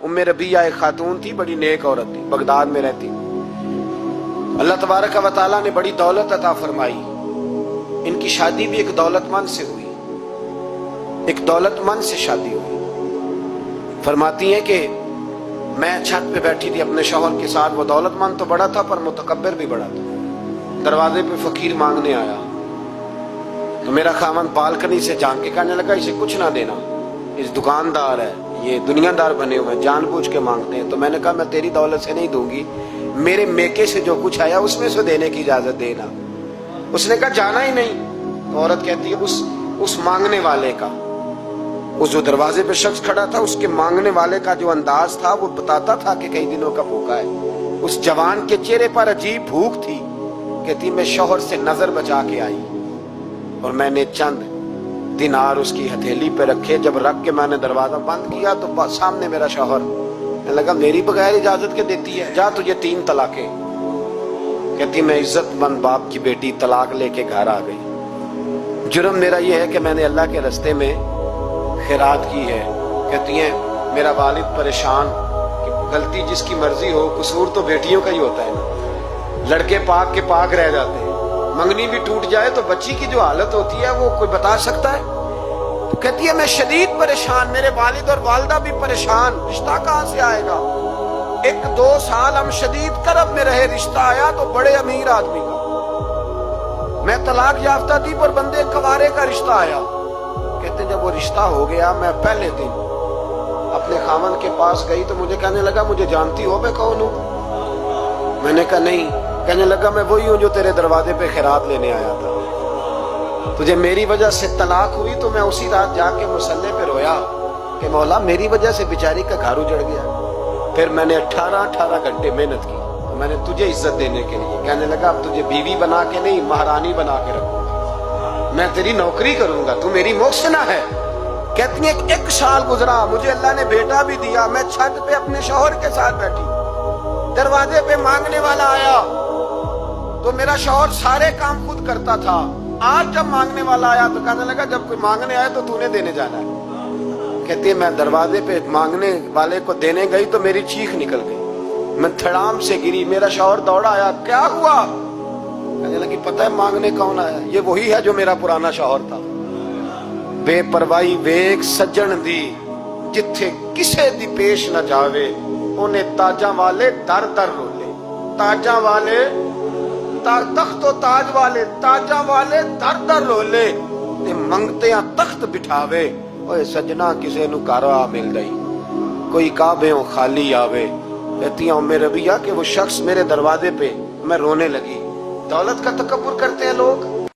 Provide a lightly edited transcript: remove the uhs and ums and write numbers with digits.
उम्मे रबिया एक खातून थी, बड़ी नेक औरत थी, बगदाद में रहती। अल्लाह तबारक व तआला ने बड़ी दौलत अता फरमाई। इनकी शादी भी एक दौलतमंद से हुई, एक दौलतमंद से शादी हुई। फरमाती हैं कि मैं छत पे बैठी थी अपने शौहर के साथ। वो दौलतमंद तो बड़ा था पर मुतकब्बिर भी बड़ा था। दरवाजे पे फकीर मांगने आया तो मेरा खामन बालकनी से झांक के कहने लगा, इसे कुछ ना देना, इस दुकानदार है, ये दुनियादार बने हुए हैं, जानबूझ के मांगते हैं। तो मैंने कहा मैं तेरी दौलत से नहीं दूंगी, मेरे मेके से जो कुछ आया उसमें से देने की इजाजत देना। उसने कहा जाना ही नहीं। तो औरत कहती है उस मांगने वाले का, उस जो दरवाजे पे शख्स खड़ा था, उसके मांगने वाले का जो अंदाज था वो बताता था कि कई दिनों का भूखा है। उस जवान के चेहरे पर अजीब भूख थी। कहती मैं शौहर से नजर बचा के आई और मैंने चंद दिनार उसकी हथेली पे रखे। जब रख के मैंने दरवाजा बंद किया तो सामने मेरा शौहर। लगा मेरी बगैर इजाजत के देती है, जा तुझे 3 तलाके। कहती मैं इज्जतमंद बाप की बेटी तलाक लेके घर आ गई। जुर्म मेरा ये है कि मैंने अल्लाह के रास्ते में खैरात की है। कहती है मेरा वालिद परेशान, कि गलती जिसकी मर्जी हो, कसूर तो बेटियों का ही होता है ना। लड़के पाक के पाक रह जाते हैं, मंगनी भी टूट जाए तो बच्ची की जो हालत होती है वो कोई बता सकता है। तो कहती है मैं शदीद परेशान, मेरे वालिद और वालदा भी परेशान, रिश्ता कहां से आएगा। 1-2 साल हम शदीद करब में रहे, रिश्ता आया तो बड़े अमीर आदमी का। मैं तलाक याफ्ता थी पर बंदे कवारे का रिश्ता आया। कहते जब वो रिश्ता हो गया, मैं पहले दिन अपने खामन के पास गई तो मुझे कहने लगा मुझे जानती हो मैं कौन हूं। मैंने कहा नहीं। कहने लगा मैं वही हूं जो तेरे दरवाजे पे खैरात लेने आया था। तुझे मेरी वजह से तलाक हुई तो मैं उसी रात जाके मुसल्ले पे रोया कि मौला मेरी वजह से बेचारी का घर उजड़ गया। फिर मैंने 18 घंटे मेहनत की तो मैंने तुझे इज्जत देने के लिए। कहने लगा अब तुझे बीवी बना के नहीं, महारानी बना के रखूंगा, मैं तेरी नौकरी करूंगा, तू मेरी मोहसिना है। कहती है 1 साल गुजरा, मुझे अल्लाह ने बेटा भी दिया। मैं छत पे अपने शौहर के साथ बैठी, दरवाजे पे मांगने वाला आया तो मेरा शौहर सारे काम खुद करता था। आज जब मांगने वाला आया तो कहने लगा जब कोई मांगने आया तो तूने देने जाना है। कहती है मैं दरवाजे पे मांगने वाले को देने गई तो मेरी चीख निकल गई, मैं धड़ाम से गिरी। मेरा शौहर दौड़ा आया, क्या हुआ। कहने लगी पता है मांगने कौन आया, ये वही है जो मेरा पुराना शौहर था। बेपरवाही वेख सज्जन दी, जिथे किसे दी पेश न जावे, उन्हें ताजा वाले दर दर रोले। ताजा वाले तख्तो ताज वाले, ताजा वाले दर दर रोले, ते मंगते तख्त बिठावे। ओए सजना किसे नु घर आ मिल गई, कोई काबे खाली आवे। कहती हूं मेरे रबिया कि वो शख्स मेरे दरवाजे पे, मैं रोने लगी। दौलत का तकब्बुर करते हैं लोग।